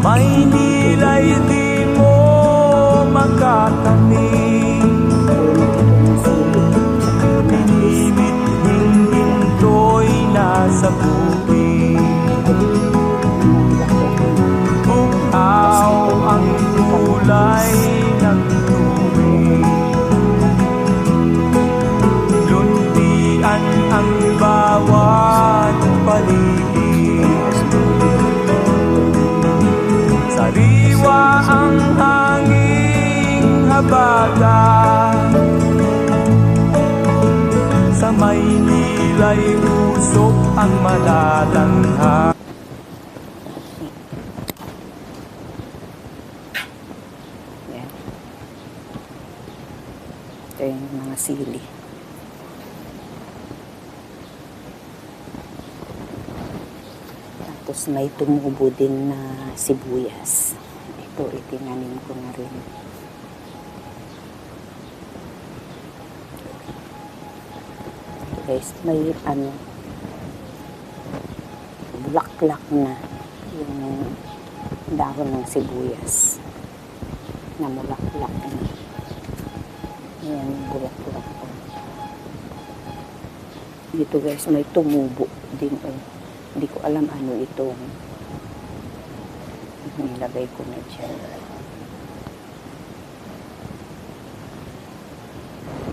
Maynila'y di mo makakanig. Binibit-bing ginto'y nasa bukid. Bukaw ang kulay ng tubig. Luntian ang bawat paligid. Sariwa ang hanging habagat. Sa Maynila'y usok ang malalangha. Yan. Ito yung mga sili. Tapos may tumubo din na sibuyas. Ito, itinanim ko na rin. Guys, may bulaklak na yung dahon ng sibuyas na bulaklak na. Ayan yung bulaklak ko. Dito guys, may tumubo din. Hindi ko alam ano itong nilagay ko na dyan.